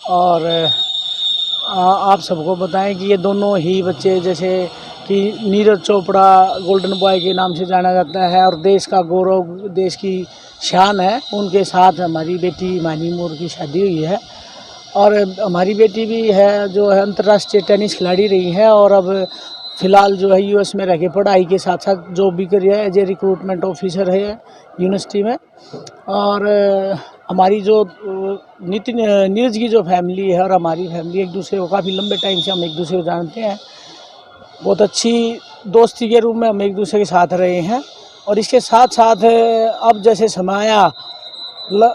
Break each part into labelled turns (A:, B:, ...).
A: और आप सबको बताएं कि ये दोनों ही बच्चे, जैसे कि नीरज चोपड़ा गोल्डन बॉय के नाम से जाना जाता है और देश का गौरव, देश की शान है, उनके साथ हमारी बेटी हिमानी मोर की शादी हुई है। और हमारी बेटी भी है जो है अंतर्राष्ट्रीय टेनिस खिलाड़ी रही है और अब फ़िलहाल जो है यूएस में रह के पढ़ाई के साथ साथ जॉब भी कर रही है, एज ए रिक्रूटमेंट ऑफिसर है यूनिवर्सिटी में। और हमारी जो नितिन नीरज की जो फैमिली है और हमारी फैमिली एक दूसरे को काफ़ी लंबे टाइम से हम एक दूसरे को जानते हैं, बहुत अच्छी दोस्ती के रूप में हम एक दूसरे के साथ रहे हैं। और इसके साथ साथ अब जैसे समय आया,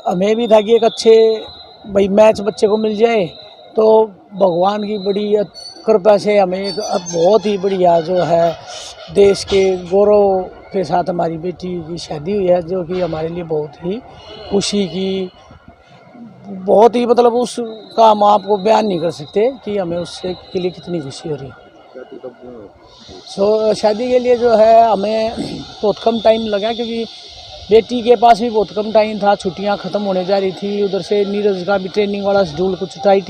A: हमें भी था कि एक अच्छे भाई मैच बच्चे को मिल जाए, तो भगवान की बड़ी कृपा से हमें एक बहुत ही बढ़िया जो है देश के गौरव के साथ हमारी बेटी की शादी हुई है, जो कि हमारे लिए बहुत ही खुशी की, बहुत ही मतलब उसका हम आपको बयान नहीं कर सकते कि हमें उससे के लिए कितनी खुशी हो रही है। शादी के लिए जो है हमें बहुत कम टाइम लगा, क्योंकि बेटी के पास भी बहुत कम टाइम था, छुट्टियां ख़त्म होने जा रही थी, उधर से नीरज का भी ट्रेनिंग वाला शेड्यूल कुछ टाइट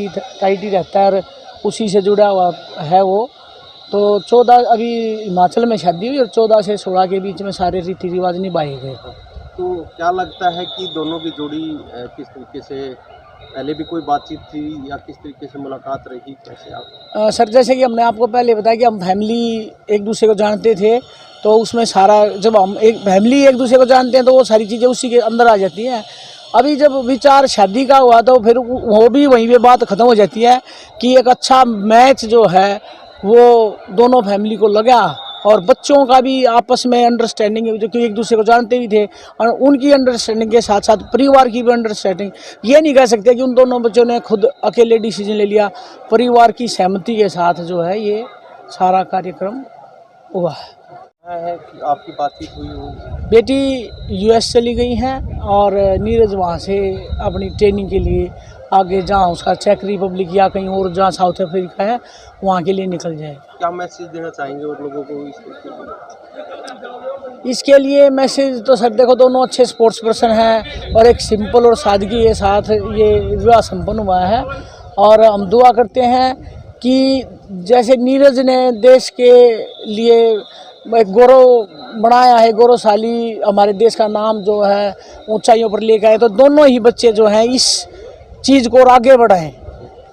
A: ही रहता है और उसी से जुड़ा हुआ है वो। तो 14 अभी हिमाचल में शादी हुई और 14 से 16 के बीच में सारे रीति रिवाज निभाए गए।
B: तो क्या लगता है कि दोनों की जोड़ी किस तरीके से, पहले भी कोई बातचीत थी या किस तरीके से मुलाकात रही, कैसे आप?
A: सर जैसे कि हमने आपको पहले बताया कि हम फैमिली एक दूसरे को जानते थे, तो उसमें सारा जब हम एक फैमिली एक दूसरे को जानते हैं तो वो सारी चीज़ें उसी के अंदर आ जाती हैं। अभी जब विचार शादी का हुआ तो फिर वो भी वहीं पे बात ख़त्म हो जाती है कि एक अच्छा मैच जो है वो दोनों फैमिली को लगा और बच्चों का भी आपस में अंडरस्टैंडिंग, जो कि एक दूसरे को जानते भी थे, और उनकी अंडरस्टैंडिंग के साथ साथ परिवार की भी अंडरस्टैंडिंग। ये नहीं कह सकते कि उन दोनों बच्चों ने खुद अकेले डिसीजन ले लिया, परिवार की सहमति के साथ जो है ये सारा कार्यक्रम हुआ है।
B: कि आपकी बातचीत हुई हो?
A: बेटी यूएस चली गई हैं और नीरज वहाँ से अपनी ट्रेनिंग के लिए आगे जहाँ उसका चेक रिपब्लिक या कहीं और जहाँ साउथ अफ्रीका है वहाँ के लिए निकल जाएगा।
B: क्या मैसेज देना चाहेंगे और लोगों को
A: इसके लिए मैसेज तो सर देखो, दोनों अच्छे स्पोर्ट्स पर्सन हैं और एक सिंपल और सादगी के साथ ये विवाह संपन्न हुआ है। और हम दुआ करते हैं कि जैसे नीरज ने देश के लिए एक गौरव बनाया है, गौरवशाली हमारे देश का नाम जो है ऊंचाइयों पर लेकर आए, तो दोनों ही बच्चे जो हैं इस चीज़ को और आगे बढ़ाएं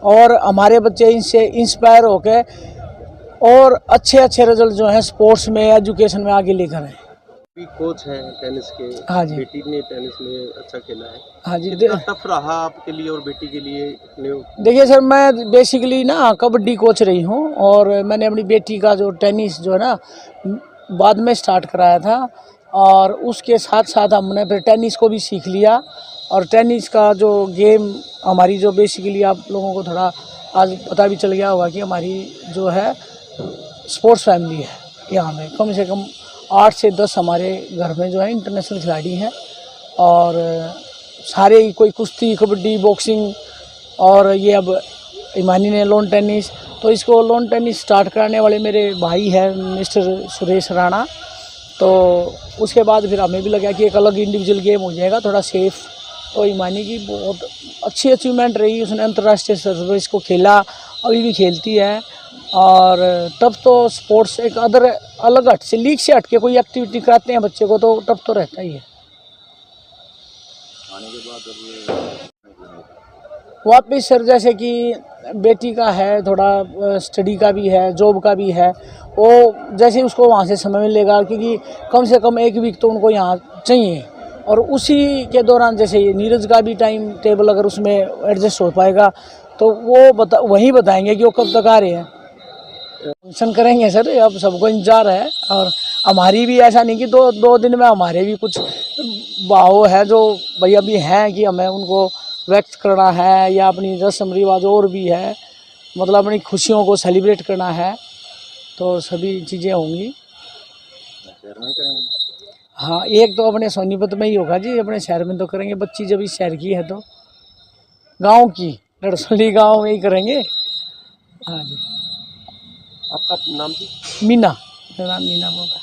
A: और हमारे बच्चे इनसे इंस्पायर होकर और अच्छे रिजल्ट जो हैं स्पोर्ट्स में, एजुकेशन में आगे लेकर आएँ।
B: भी कोच हैं टेनिस के।
A: हाँ जी।
B: बेटी ने टेनिस में अच्छा खेला है।
A: हाँ जी।
B: कितना टफ रहा आपके लिए और बेटी के लिए?
A: देखिए सर, मैं बेसिकली ना कबड्डी कोच रही हूँ और मैंने अपनी बेटी का जो टेनिस जो है ना बाद में स्टार्ट कराया था, और उसके साथ साथ हमने फिर टेनिस को भी सीख लिया। और टेनिस का जो गेम हमारी जो बेसिकली आप लोगों को थोड़ा आज पता भी चल गया होगा कि हमारी जो है स्पोर्ट्स फैमिली है, यहाँ में कम से कम 8 से 10 हमारे घर में जो है इंटरनेशनल खिलाड़ी हैं, और सारे ही कोई कुश्ती, कबड्डी, बॉक्सिंग, और ये अब हिमानी ने लॉन टेनिस। तो इसको लॉन टेनिस स्टार्ट कराने वाले मेरे भाई हैं मिस्टर सुरेश राणा। तो उसके बाद फिर हमें भी लगा कि एक अलग इंडिविजुअल गेम हो जाएगा, थोड़ा सेफ। तो हिमानी की बहुत अच्छी अचीवमेंट रही, उसने अंतर्राष्ट्रीय स्तर पर इसको खेला, अभी भी खेलती है। और तब तो स्पोर्ट्स एक अलग हट से, लीग से हट के कोई एक्टिविटी कराते हैं बच्चे को, तो तब तो रहता ही है। आने के बाद वापिस सर जैसे कि बेटी का है, थोड़ा स्टडी का भी है, जॉब का भी है, वो जैसे उसको वहाँ से समय मिलेगा, क्योंकि कम से कम 1 वीक तो उनको यहाँ चाहिए, और उसी के दौरान जैसे ये नीरज का भी टाइम टेबल अगर उसमें एडजस्ट हो पाएगा तो वो वही बताएंगे कि वो कब तक आ रहे हैं। फंक्शन करेंगे सर, अब सबको इंतजार है। और हमारी भी ऐसा नहीं कि दो दिन में, हमारे भी कुछ भाव है जो भैया भी हैं कि हमें उनको व्यक्त करना है, या अपनी रस्म रिवाज और भी है, मतलब अपनी खुशियों को सेलिब्रेट करना है, तो सभी चीज़ें होंगी। हाँ, एक तो अपने सोनीपत में ही होगा जी, अपने शहर में तो करेंगे, बच्ची जब इस शहर की है तो गांव की लड़सली गांव में ही करेंगे। हाँ जी।
B: आपका नाम जी?
A: मीना, मेरा नाम मीना बोला।